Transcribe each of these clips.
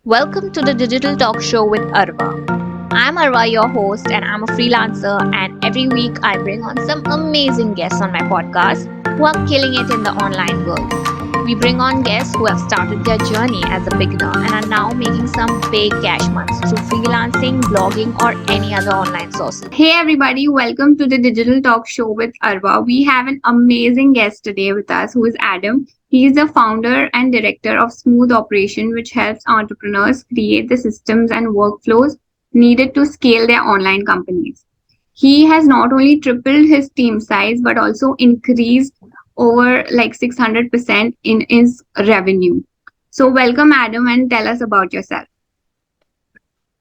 Welcome to the Digital Talk Show with Arwa. I'm Arwa, your host, and I'm a freelancer. And every week I bring on some amazing guests on my podcast who are killing it in the online world. We bring on guests who have started their journey as a beginner and are now making some big cash months through freelancing, blogging, or any other online sources. Hey everybody, welcome to the Digital Talk Show with Arwa. We have an amazing guest today with us who is Adam. He is the founder and director of Smooth Operation, which helps entrepreneurs create the systems and workflows needed to scale their online companies. He has not only tripled his team size, but also increased over like 600% in his revenue. So welcome, Adam, and tell us about yourself.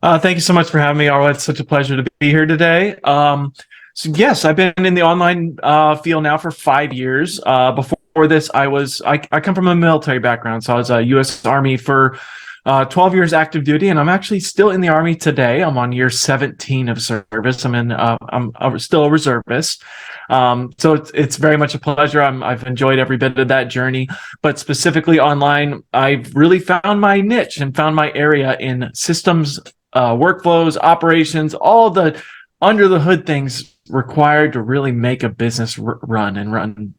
Thank you so much for having me, Arwa. It's such a pleasure to be here today. So yes, I've been in the online field now for 5 years. Before this, I come from a military background, so I was a U.S. Army for 12 years active duty, and I'm actually still in the Army today. I'm on year 17 of service. I'm still a reservist. So it's very much a pleasure. I've enjoyed every bit of that journey, but specifically online, I've really found my niche and found my area in systems, workflows, operations, all the under the hood things required to really make a business run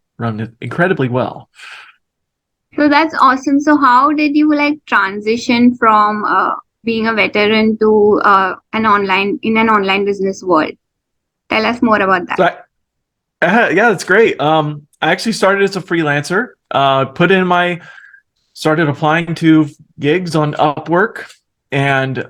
incredibly well. So that's awesome. So how did you transition from being a veteran to an online business world? Tell us more about that. So yeah, that's great. I actually started as a freelancer. Started applying to gigs on Upwork, and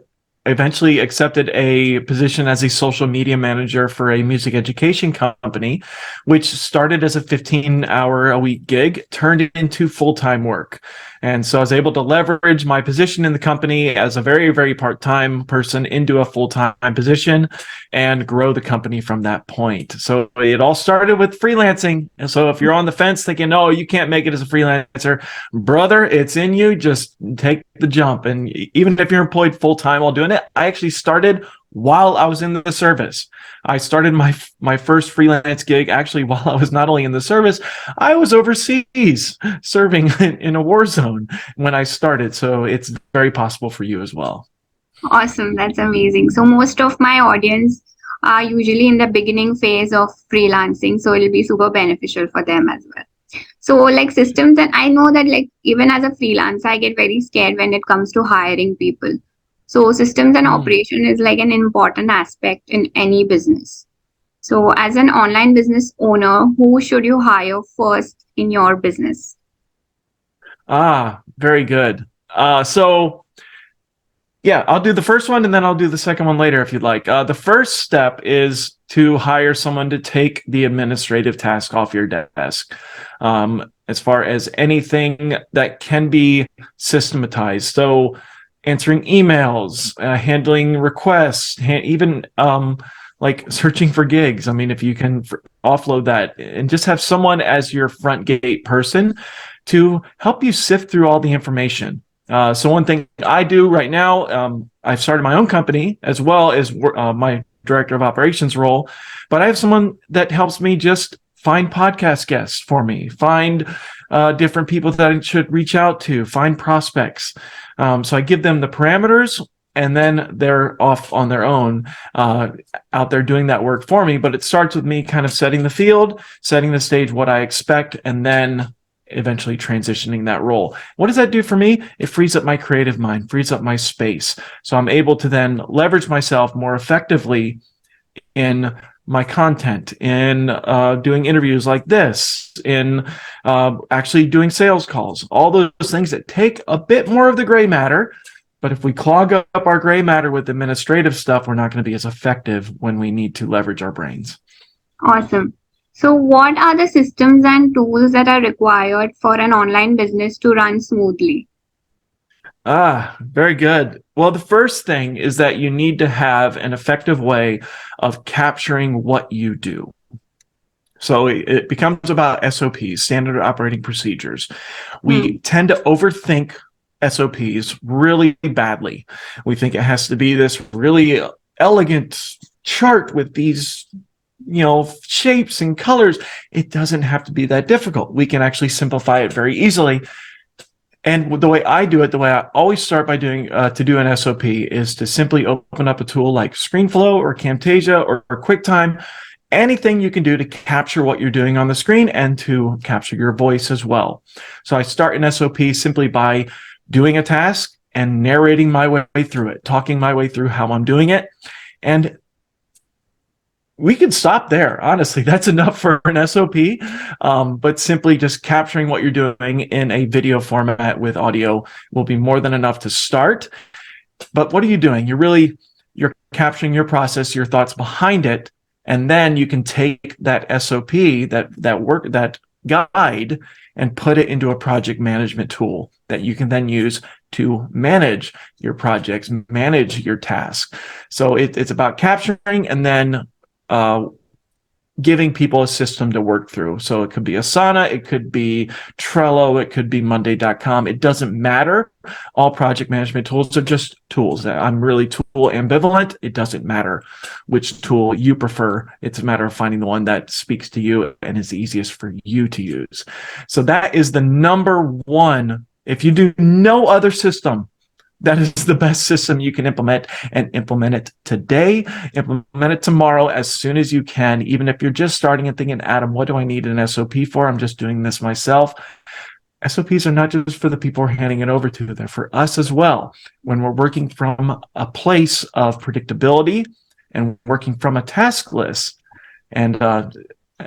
eventually accepted a position as a social media manager for a music education company, which started as a 15-hour-a-week gig, turned into full-time work. And so I was able to leverage my position in the company as a very, very part-time person into a full-time position and grow the company from that point. So it all started with freelancing. And so if you're on the fence thinking, oh, you can't make it as a freelancer, brother, it's in you. Just take the jump. And even if you're employed full-time while doing it, I actually started while I was in the service. I started my first freelance gig actually while I was not only in the service, I was overseas serving in a war zone when I started. So it's very possible for you as well. Awesome. That's amazing. So most of my audience are usually in the beginning phase of freelancing. So it'll be super beneficial for them as well. So like systems, and I know that like even as a freelancer, I get very scared when it comes to hiring people. So systems and operation is like an important aspect in any business. So as an online business owner, who should you hire first in your business? Very good. Yeah, I'll do the first one and then I'll do the second one later if you'd like. The first step is to hire someone to take the administrative task off your desk. As far as anything that can be systematized. So answering emails, handling requests, even like searching for gigs. I mean, if you can offload that and just have someone as your front gate person to help you sift through all the information. So one thing I do right now, I've started my own company as well as my director of operations role, but I have someone that helps me just find podcast guests for me, find different people that I should reach out to, find prospects. So I give them the parameters and then they're off on their own out there doing that work for me. But it starts with me kind of setting the field, setting the stage, what I expect, and then eventually transitioning that role. What does that do for me? It frees up my creative mind, frees up my space. So I'm able to then leverage myself more effectively in my content, in doing interviews like this, in actually doing sales calls, all those things that take a bit more of the gray matter. But if we clog up our gray matter with administrative stuff, we're not going to be as effective when we need to leverage our brains. Awesome. So what are the systems and tools that are required for an online business to run smoothly? Very good. Well, the first thing is that you need to have an effective way of capturing what you do. So it becomes about SOPs, standard operating procedures. We tend to overthink SOPs really badly. We think it has to be this really elegant chart with these shapes and colors. It doesn't have to be that difficult. We can actually simplify it very easily. And the way I do it, the way I always start by doing to do an SOP is to simply open up a tool like ScreenFlow or Camtasia or QuickTime, anything you can do to capture what you're doing on the screen and to capture your voice as well. So I start an SOP simply by doing a task and narrating my way through it, talking my way through how I'm doing it. And we can stop there. Honestly, that's enough for an SOP. But simply just capturing what you're doing in a video format with audio will be more than enough to start. But what are you doing? You're capturing your process, your thoughts behind it, and then you can take that SOP, that guide, and put it into a project management tool that you can then use to manage your projects, manage your tasks. So it's about capturing and then giving people a system to work through. So it could be Asana, it could be Trello, it could be Monday.com. It doesn't matter. All project management tools are just tools. I'm really tool ambivalent. It doesn't matter which tool you prefer. It's a matter of finding the one that speaks to you and is easiest for you to use. So that is the number one. If you do no other system, that is the best system you can implement, and implement it today, implement it tomorrow as soon as you can. Even if you're just starting and thinking, Adam, what do I need an SOP for? I'm just doing this myself. SOPs are not just for the people we're handing it over to, they're for us as well. When we're working from a place of predictability and working from a task list and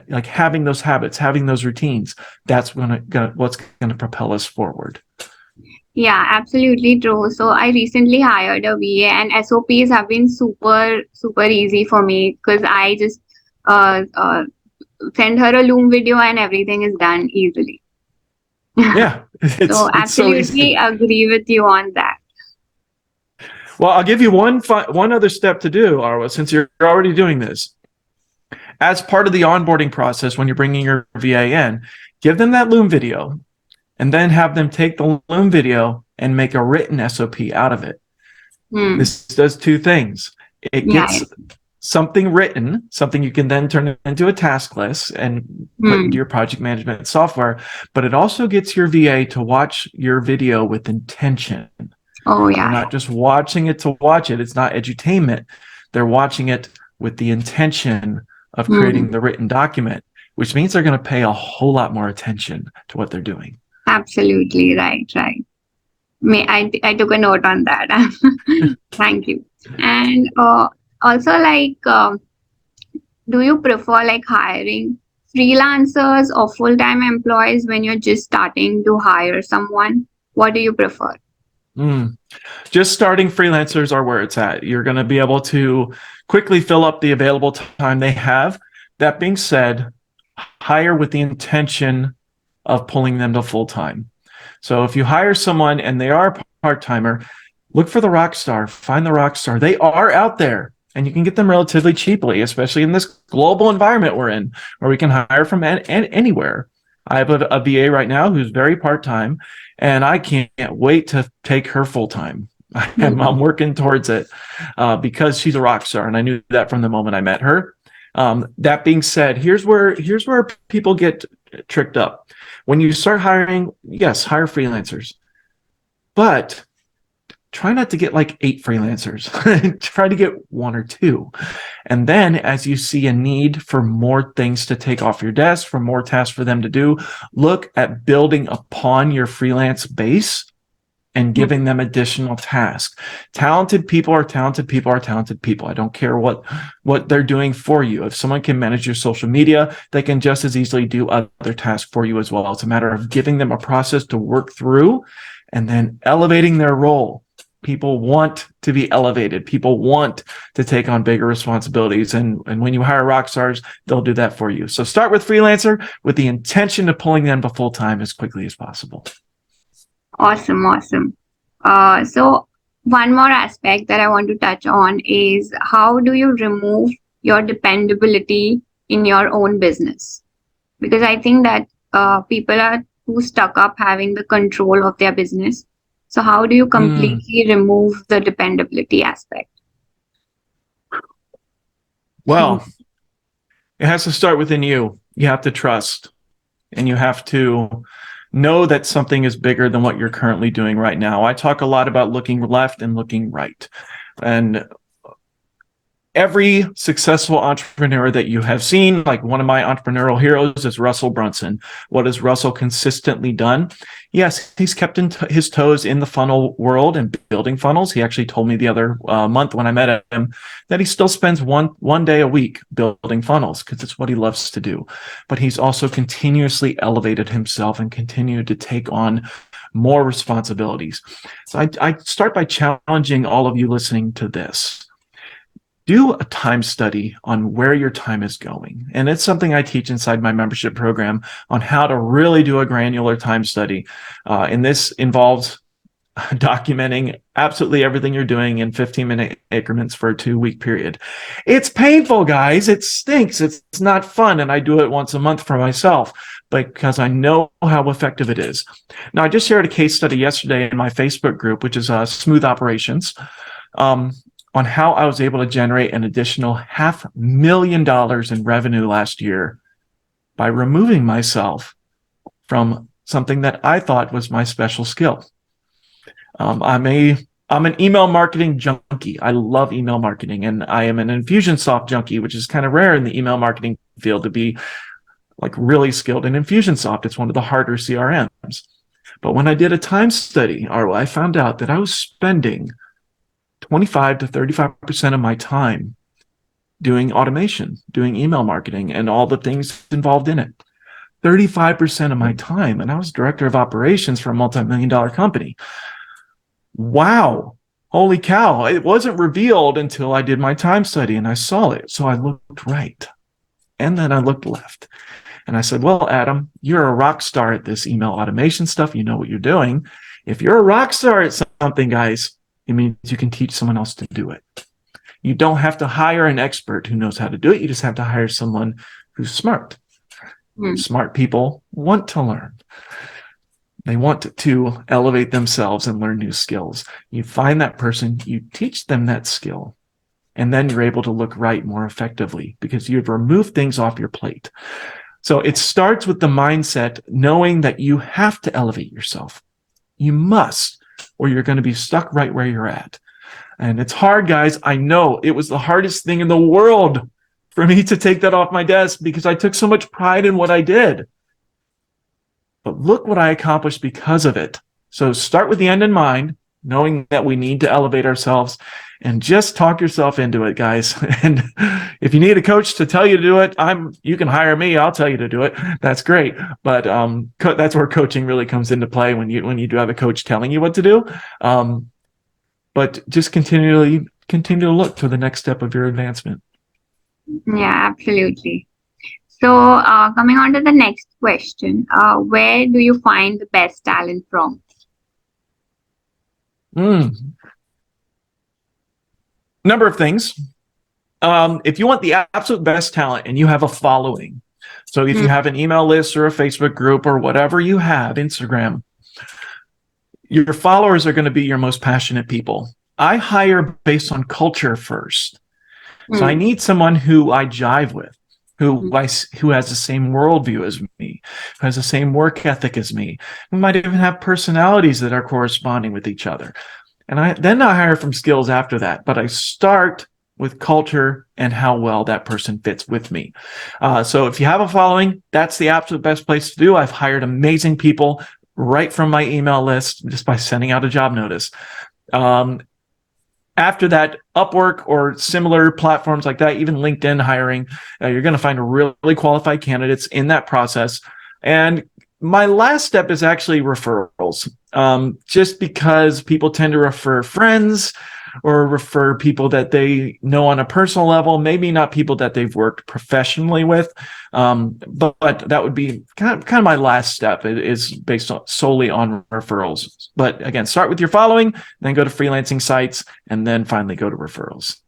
like having those habits, having those routines, that's what's going to propel us forward. Yeah, absolutely true. So I recently hired a VA, and SOPs have been super, super easy for me because I just send her a Loom video and everything is done easily. Yeah, So absolutely agree with you on that. Well, I'll give you one other step to do, Arwa, since you're already doing this. As part of the onboarding process, when you're bringing your VA in, give them that Loom video, and then have them take the Loom video and make a written SOP out of it. This does two things. It gets something written, something you can then turn into a task list and put into your project management software, but it also gets your VA to watch your video with intention. Oh, yeah. They're not just watching it to watch it. It's not edutainment. They're watching it with the intention of creating the written document, which means they're going to pay a whole lot more attention to what they're doing. Absolutely right. I took a note on that. Thank you. And also, do you prefer like hiring freelancers or full-time employees when you're just starting to hire someone? What do you prefer? Just starting freelancers are where it's at. You're going to be able to quickly fill up the available time they have. That being said, hire with the intention of pulling them to full-time. So if you hire someone and they are a part-timer, look for the rock star, find the rock star. They are out there and you can get them relatively cheaply, especially in this global environment we're in, where we can hire from anywhere. I have a VA right now who's very part-time, and I can't wait to take her full-time. I'm working towards it because she's a rock star, and I knew that from the moment I met her. That being said, here's where people get tricked up. When you start hiring, yes, hire freelancers, but try not to get like 8 freelancers. Try to get 1 or 2. And then as you see a need for more things to take off your desk, for more tasks for them to do, look at building upon your freelance base and giving them additional tasks. Talented people are talented people are talented people. I don't care what they're doing for you. If someone can manage your social media, they can just as easily do other tasks for you as well. It's a matter of giving them a process to work through and then elevating their role. People want to be elevated. People want to take on bigger responsibilities. And when you hire rock stars, they'll do that for you. So start with freelancer with the intention of pulling them to full-time as quickly as possible. Awesome. So one more aspect that I want to touch on is how do you remove your dependability in your own business? Because I think that people are too stuck up having the control of their business. So how do you completely remove the dependability aspect? Well, it has to start within you. You have to trust, and you have to Know that something is bigger than what you're currently doing right now. I talk a lot about looking left and looking right. And every successful entrepreneur that you have seen, like one of my entrepreneurial heroes is Russell Brunson. What has Russell consistently done? Yes, he's kept his toes in the funnel world and building funnels. He actually told me the other month when I met him that he still spends one day a week building funnels because it's what he loves to do. But he's also continuously elevated himself and continued to take on more responsibilities. So I start by challenging all of you listening to this. Do a time study on where your time is going. And it's something I teach inside my membership program on how to really do a granular time study. And this involves documenting absolutely everything you're doing in 15-minute increments for a 2-week period. It's painful, guys. It stinks. It's not fun. And I do it once a month for myself because I know how effective it is. Now, I just shared a case study yesterday in my Facebook group, which is Smooth Operations. On how I was able to generate an additional $500,000 in revenue last year by removing myself from something that I thought was my special skill. I'm an email marketing junkie. I love email marketing, and I am an Infusionsoft junkie, which is kind of rare in the email marketing field to be like really skilled in Infusionsoft. It's one of the harder CRMs. But when I did a time study, Arwa, I found out that I was spending 25 to 35% of my time doing automation, doing email marketing, and all the things involved in it. 35% of my time. And I was director of operations for a multi-million-dollar company. Wow. Holy cow. It wasn't revealed until I did my time study and I saw it. So I looked right. And then I looked left. And I said, well, Adam, you're a rock star at this email automation stuff. You know what you're doing. If you're a rock star at something, guys, it means you can teach someone else to do it. You don't have to hire an expert who knows how to do it. You just have to hire someone who's smart. Smart people want to learn. They want to elevate themselves and learn new skills. You find that person, you teach them that skill, and then you're able to look right more effectively because you've removed things off your plate. So it starts with the mindset, knowing that you have to elevate yourself. You must, or you're going to be stuck right where you're at. And it's hard, guys. I know it was the hardest thing in the world for me to take that off my desk because I took so much pride in what I did. But look what I accomplished because of it. So start with the end in mind, knowing that we need to elevate ourselves, and just talk yourself into it, guys. And if you need a coach to tell you to do it, you can hire me. I'll tell you to do it. That's great. But that's where coaching really comes into play when you do have a coach telling you what to do. But just continue to look for the next step of your advancement. Yeah, absolutely. So coming on to the next question, where do you find the best talent from? Number of things. If you want the absolute best talent and you have a following, so if you have an email list or a Facebook group or whatever you have, Instagram, your followers are going to be your most passionate people. I hire based on culture first. So I need someone who I jive with, who has the same worldview as me, who has the same work ethic as me. We might even have personalities that are corresponding with each other. And then I hire from skills after that. But I start with culture and how well that person fits with me. So if you have a following, that's the absolute best place to do. I've hired amazing people right from my email list just by sending out a job notice. After that, Upwork or similar platforms like that, even LinkedIn hiring, you're going to find really qualified candidates in that process. And my last step is actually referrals, just because people tend to refer friends or refer people that they know on a personal level, maybe not people that they've worked professionally with. But that would be kind of my last step. It is based solely on referrals. But again, start with your following, then go to freelancing sites, and then finally go to referrals.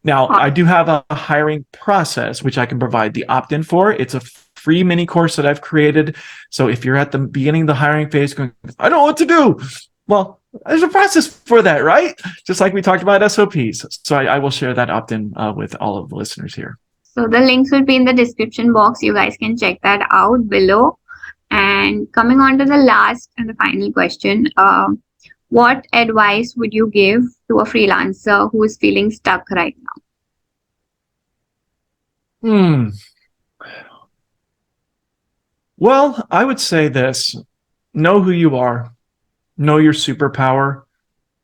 Now, I do have a hiring process, which I can provide the opt-in for. It's a free mini course that I've created. So if you're at the beginning of the hiring phase going, I don't know what to do. Well, there's a process for that, right? Just like we talked about SOPs. So I will share that opt-in with all of the listeners here. So the links will be in the description box. You guys can check that out below. And coming on to the last and the final question, what advice would you give to a freelancer who is feeling stuck right now? Well, I would say this: know who you are, know your superpower,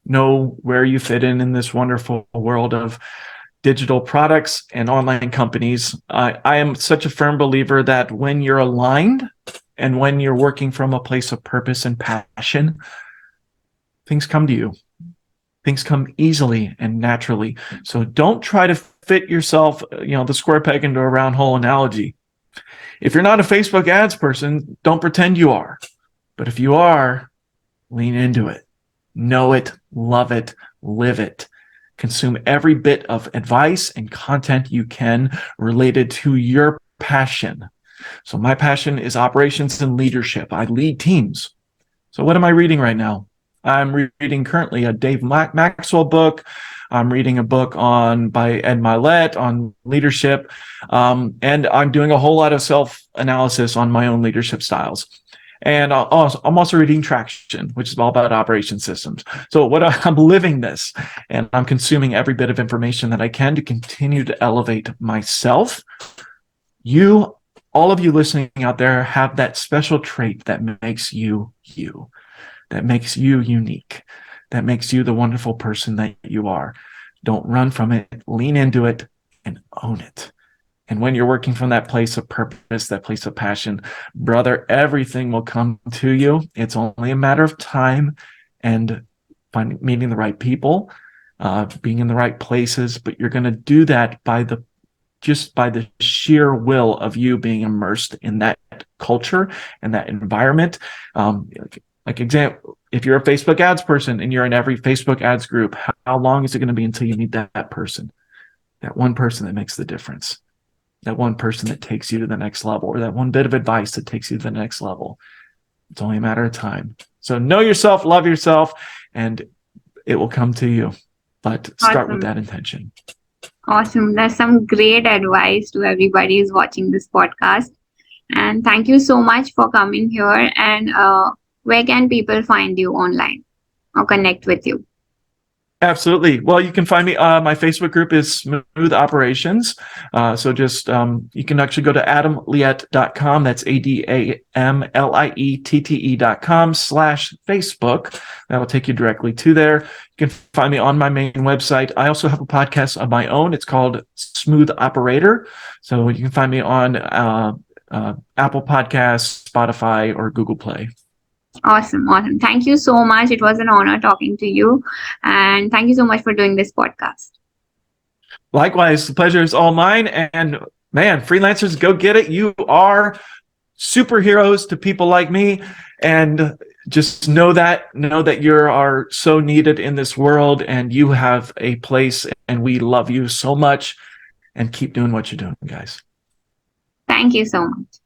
know where you fit in this wonderful world of digital products and online companies. I am such a firm believer that when you're aligned and when you're working from a place of purpose and passion, things come to you. Things come easily and naturally. So don't try to fit yourself, the square peg into a round hole analogy. If you're not a Facebook ads person, don't pretend you are. But if you are, lean into it. Know it, love it, live it. Consume every bit of advice and content you can related to your passion. So my passion is operations and leadership. I lead teams. So what am I reading right now? I'm reading currently a Dave Maxwell book. I'm reading a book by Liette on leadership. And I'm doing a whole lot of self-analysis on my own leadership styles. And I'm also reading Traction, which is all about operation systems. So I'm living this, and I'm consuming every bit of information that I can to continue to elevate myself. All of you listening out there, have that special trait that makes you you, that makes you unique, that makes you the wonderful person that you are. Don't run from it. Lean into it and own it. And when you're working from that place of purpose, that place of passion, brother, everything will come to you. It's only a matter of time and meeting the right people, being in the right places. But you're going to do that by the sheer will of you being immersed in that culture and that environment. Like example, if you're a Facebook ads person and you're in every Facebook ads group, how long is it going to be until you meet that person, that one person that makes the difference? That one person that takes you to the next level, or that one bit of advice that takes you to the next level. It's only a matter of time. So know yourself, love yourself, and it will come to you. But start with that intention. Awesome. That's some great advice to everybody who's watching this podcast. And thank you so much for coming here. And where can people find you online or connect with you? Absolutely. Well, you can find me. My Facebook group is Smooth Operations. So just you can actually go to adamliette.com. That's ADAMLIETTE.com/Facebook. That will take you directly to there. You can find me on my main website. I also have a podcast of my own. It's called Smooth Operator. So you can find me on Apple Podcasts, Spotify, or Google Play. Awesome. Thank you so much. It was an honor talking to you. And thank you so much for doing this podcast. Likewise, the pleasure is all mine. And man, freelancers, go get it. You are superheroes to people like me. And just know that you are so needed in this world, and you have a place, and we love you so much. And keep doing what you're doing, guys. Thank you so much.